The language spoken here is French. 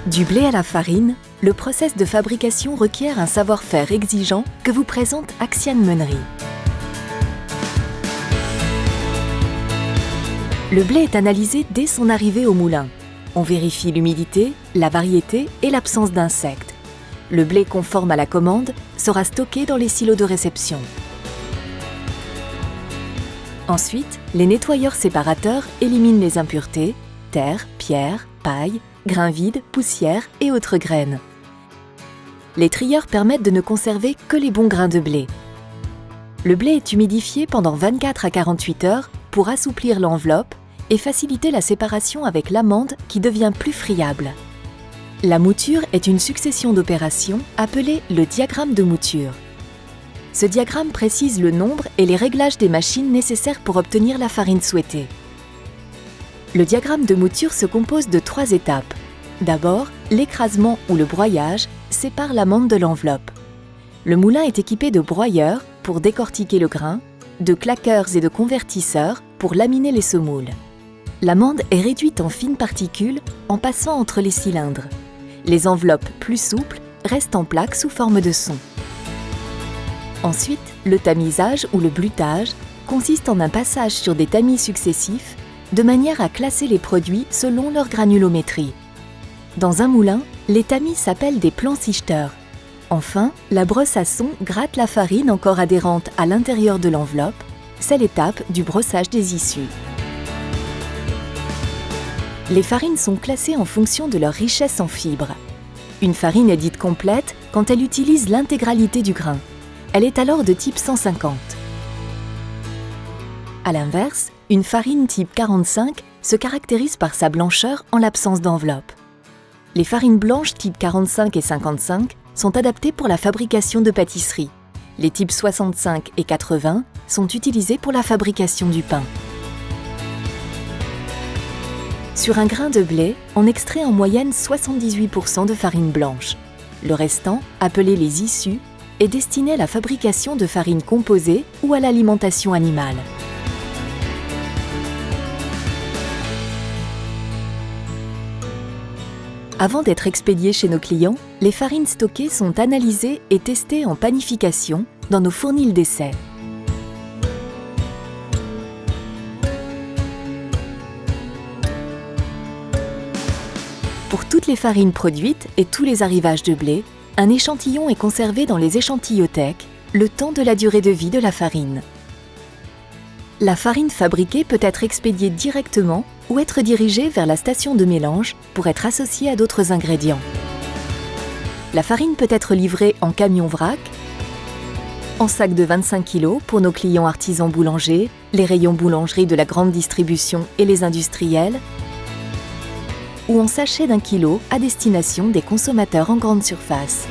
Du blé à la farine, le process de fabrication requiert un savoir-faire exigeant que vous présente Axiane Meunerie. Le blé est analysé dès son arrivée au moulin. On vérifie l'humidité, la variété et l'absence d'insectes. Le blé conforme à la commande sera stocké dans les silos de réception. Ensuite, les nettoyeurs séparateurs éliminent les impuretés, terre, pierre, paille, grains vides, poussière et autres graines. Les trieurs permettent de ne conserver que les bons grains de blé. Le blé est humidifié pendant 24 à 48 heures pour assouplir l'enveloppe et faciliter la séparation avec l'amande qui devient plus friable. La mouture est une succession d'opérations appelée le diagramme de mouture. Ce diagramme précise le nombre et les réglages des machines nécessaires pour obtenir la farine souhaitée. Le diagramme de mouture se compose de 3 étapes. D'abord, l'écrasement ou le broyage sépare l'amande de l'enveloppe. Le moulin est équipé de broyeurs pour décortiquer le grain, de claqueurs et de convertisseurs pour laminer les semoules. L'amande est réduite en fines particules en passant entre les cylindres. Les enveloppes plus souples restent en plaques sous forme de son. Ensuite, le tamisage ou le blutage consiste en un passage sur des tamis successifs de manière à classer les produits selon leur granulométrie. Dans un moulin, les tamis s'appellent des plansichteurs. Enfin, la brosse à son gratte la farine encore adhérente à l'intérieur de l'enveloppe. C'est l'étape du brossage des issues. Les farines sont classées en fonction de leur richesse en fibres. Une farine est dite complète quand elle utilise l'intégralité du grain. Elle est alors de type 150. À l'inverse, une farine type 45 se caractérise par sa blancheur en l'absence d'enveloppe. Les farines blanches type 45 et 55 sont adaptées pour la fabrication de pâtisseries. Les types 65 et 80 sont utilisés pour la fabrication du pain. Sur un grain de blé, on extrait en moyenne 78% de farine blanche. Le restant, appelé les issues, est destiné à la fabrication de farines composées ou à l'alimentation animale. Avant d'être expédiées chez nos clients, les farines stockées sont analysées et testées en panification dans nos fournils d'essai. Pour toutes les farines produites et tous les arrivages de blé, un échantillon est conservé dans les échantillotèques le temps de la durée de vie de la farine. La farine fabriquée peut être expédiée directement ou être dirigée vers la station de mélange pour être associée à d'autres ingrédients. La farine peut être livrée en camion vrac, en sac de 25 kg pour nos clients artisans boulangers, les rayons boulangerie de la grande distribution et les industriels, ou en sachet d'1 kg à destination des consommateurs en grande surface.